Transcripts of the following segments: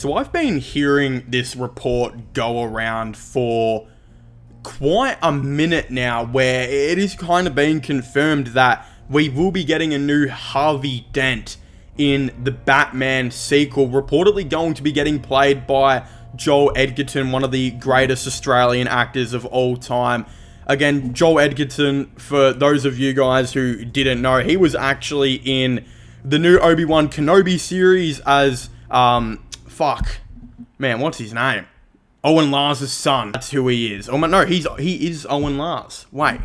So I've been hearing this report go around for quite a minute now, where it is kind of being confirmed that we will be getting a new Harvey Dent in the Batman sequel, reportedly going to be getting played by Joel Edgerton, one of the greatest Australian actors of all time. Again, Joel Edgerton, for those of you guys who didn't know, he was actually in the new Obi-Wan Kenobi series as, what's his name? Owen Lars' son. That's who he is. Oh, no, he is Owen Lars. Wait.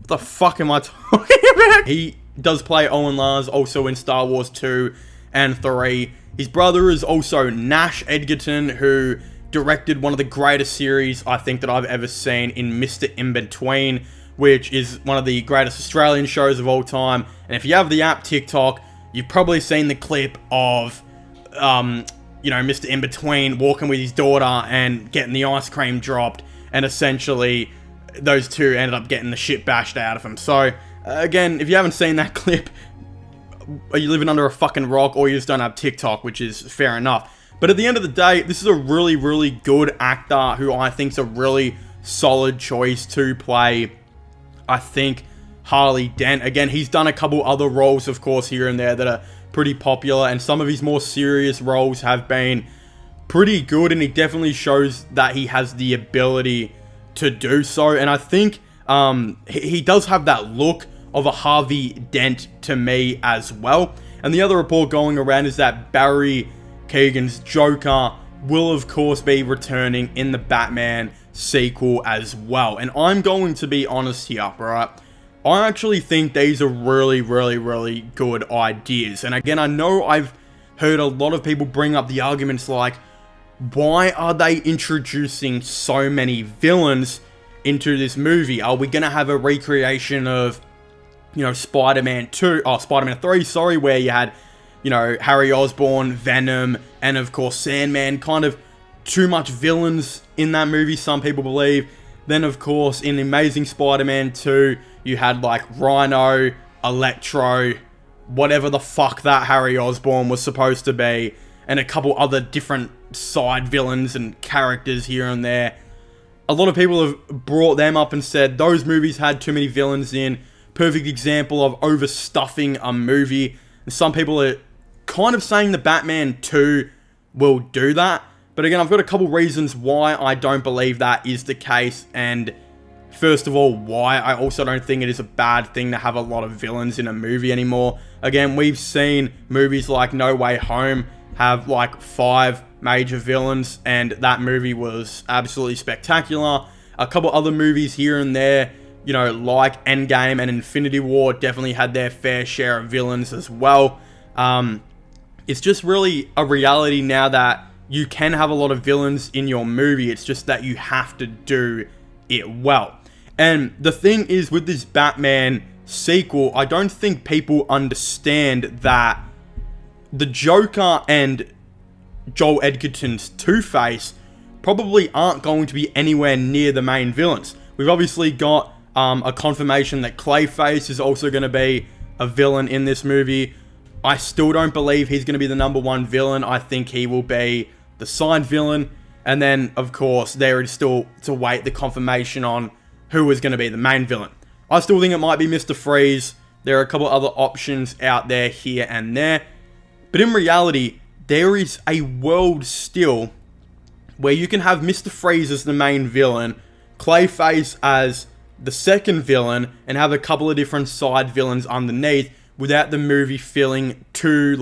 What the fuck am I talking about? He does play Owen Lars, also in Star Wars 2 and 3. His brother is also Nash Edgerton, who directed one of the greatest series I think that I've ever seen in Mr. In-Between, which is one of the greatest Australian shows of all time. And if you have the app TikTok, you've probably seen the clip of, Mr. In-Between walking with his daughter and getting the ice cream dropped, and essentially those two ended up getting the shit bashed out of him. So, again, if you haven't seen that clip, are you living under a fucking rock, or you just don't have TikTok, which is fair enough. But at the end of the day, this is a really, really good actor who I think is a really solid choice to play, I think, Harley Dent. Again, he's done a couple other roles, of course, here and there that are pretty popular, and some of his more serious roles have been pretty good, and he definitely shows that he has the ability to do so. And I think he does have that look of a Harvey Dent to me as well. And the other report going around is that Barry Keoghan's Joker will of course be returning in the Batman sequel as well. And I'm going to be honest here, right? I actually think these are really, really, really good ideas. And again, I know I've heard a lot of people bring up the arguments like, why are they introducing so many villains into this movie? Are we going to have a recreation of, Spider-Man 3, where you had, Harry Osborn, Venom, and of course Sandman, kind of too much villains in that movie, some people believe. Then of course in Amazing Spider-Man 2, you had like Rhino, Electro, whatever the fuck that Harry Osborn was supposed to be, and a couple other different side villains and characters here and there. A lot of people have brought them up and said those movies had too many villains in. Perfect example of overstuffing a movie. And some people are kind of saying the Batman 2 will do that. But again, I've got a couple reasons why I don't believe that is the case. And first of all, why I also don't think it is a bad thing to have a lot of villains in a movie anymore. Again, we've seen movies like No Way Home have like 5 major villains, and that movie was absolutely spectacular. A couple other movies here and there, like Endgame and Infinity War, definitely had their fair share of villains as well. It's just really a reality now that you can have a lot of villains in your movie. It's just that you have to do it well. And the thing is, with this Batman sequel, I don't think people understand that the Joker and Joel Edgerton's Two-Face probably aren't going to be anywhere near the main villains. We've obviously got a confirmation that Clayface is also going to be a villain in this movie. I still don't believe he's going to be the number one villain. I think he will be the side villain. And then, of course, there is still to wait the confirmation on who is going to be the main villain. I still think it might be Mr. Freeze. There are a couple other options out there here and there. But in reality, there is a world still where you can have Mr. Freeze as the main villain, Clayface as the second villain, and have a couple of different side villains underneath without the movie feeling too,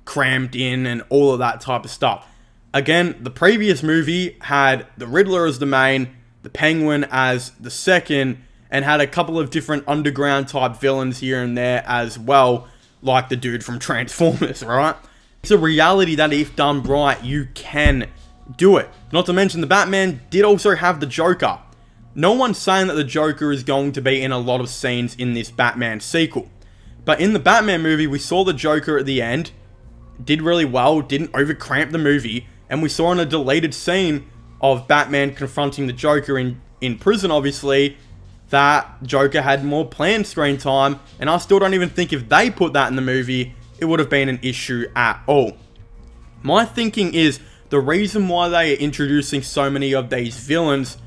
crammed in and all of that type of stuff. Again, the previous movie had the Riddler as the main, the Penguin as the second, and had a couple of different underground type villains here and there as well, like the dude from Transformers, right? It's a reality that if done right, you can do it. Not to mention the Batman did also have the Joker. No one's saying that the Joker is going to be in a lot of scenes in this Batman sequel. But in the Batman movie, we saw the Joker at the end, did really well, didn't overcramp the movie, and we saw in a deleted scene of Batman confronting the Joker in prison, obviously, that Joker had more planned screen time, and I still don't even think if they put that in the movie, it would have been an issue at all. My thinking is the reason why they are introducing so many of these villains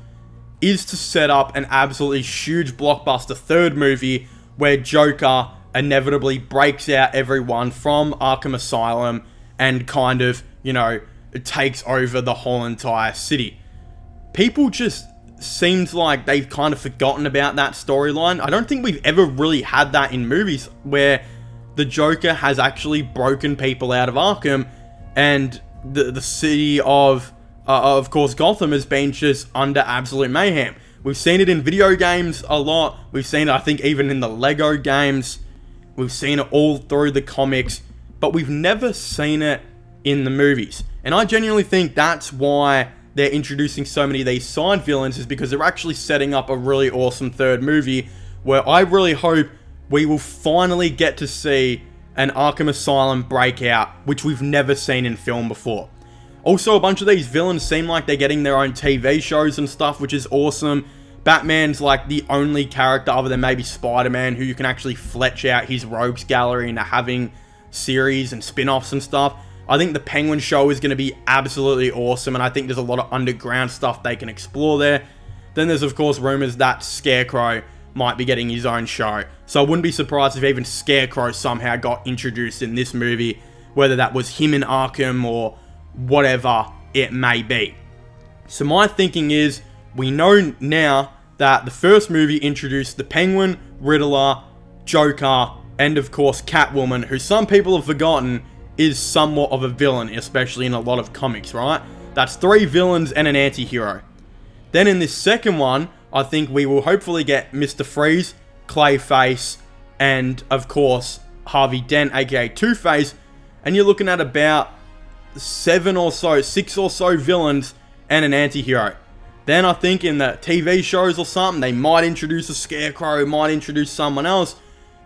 is to set up an absolutely huge blockbuster third movie where Joker inevitably breaks out everyone from Arkham Asylum and kind of, you know, takes over the whole entire city. People just seems like they've kind of forgotten about that storyline. I don't think we've ever really had that in movies where the Joker has actually broken people out of Arkham and the city of course, Gotham has been just under absolute mayhem. We've seen it in video games a lot. We've seen it, I think, even in the Lego games. We've seen it all through the comics, but we've never seen it in the movies. And I genuinely think that's why they're introducing so many of these side villains, is because they're actually setting up a really awesome third movie where I really hope we will finally get to see an Arkham Asylum breakout, which we've never seen in film before. Also, a bunch of these villains seem like they're getting their own TV shows and stuff, which is awesome. Batman's like the only character other than maybe Spider-Man who you can actually fletch out his rogues gallery into having series and spin-offs and stuff. I think the Penguin show is going to be absolutely awesome, and I think there's a lot of underground stuff they can explore there. Then there's, of course, rumors that Scarecrow might be getting his own show. So I wouldn't be surprised if even Scarecrow somehow got introduced in this movie, whether that was him in Arkham or whatever it may be. So my thinking is, we know now that the first movie introduced the Penguin, Riddler, Joker, and of course Catwoman, who some people have forgotten is somewhat of a villain, especially in a lot of comics, right? That's 3 villains and an anti-hero. Then in this second one, I think we will hopefully get Mr. Freeze, Clayface, and of course Harvey Dent, aka Two-Face, and you're looking at about 6 or so villains and an anti-hero. Then I think in the TV shows or something, they might introduce a Scarecrow, might introduce someone else.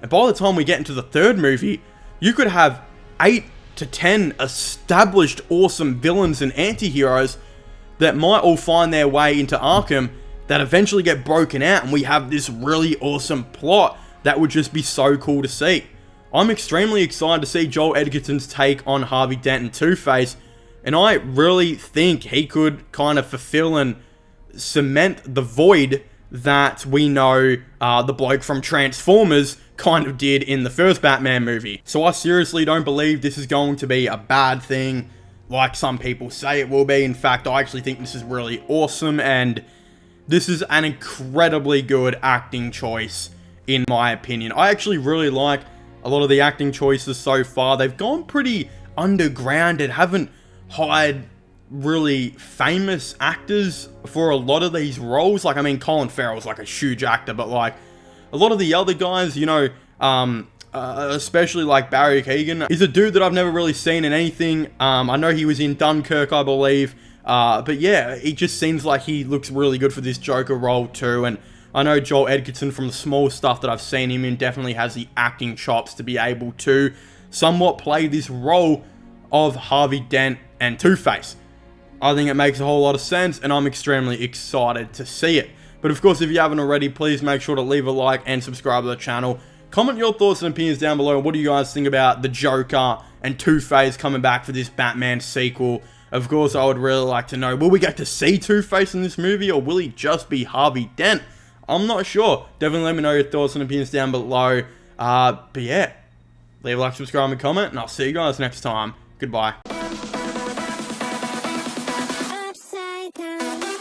And by the time we get into the third movie, you could have 8 to 10 established awesome villains and anti-heroes that might all find their way into Arkham that eventually get broken out, and we have this really awesome plot that would just be so cool to see. I'm extremely excited to see Joel Edgerton's take on Harvey Dent and Two-Face, and I really think he could kind of fulfill and cement the void that we know the bloke from Transformers kind of did in the first Batman movie. So I seriously don't believe this is going to be a bad thing like some people say it will be. In fact, I actually think this is really awesome, and this is an incredibly good acting choice in my opinion. I actually really like a lot of the acting choices so far. They've gone pretty underground and haven't hired really famous actors for a lot of these roles. Like, I mean, Colin Farrell's like a huge actor, but like a lot of the other guys, you know, especially like Barry Keoghan, is a dude that I've never really seen in anything. I know he was in Dunkirk, I believe. But yeah, it just seems like he looks really good for this Joker role too. And I know Joel Edgerton, from the small stuff that I've seen him in, definitely has the acting chops to be able to somewhat play this role of Harvey Dent and Two-Face. I think it makes a whole lot of sense, and I'm extremely excited to see it. But of course, if you haven't already, please make sure to leave a like and subscribe to the channel. Comment your thoughts and opinions down below. What do you guys think about the Joker and Two-Face coming back for this Batman sequel? Of course, I would really like to know, will we get to see Two-Face in this movie, or will he just be Harvey Dent? I'm not sure. Definitely let me know your thoughts and opinions down below. But yeah, leave a like, subscribe, and comment, and I'll see you guys next time. Goodbye. Upside down.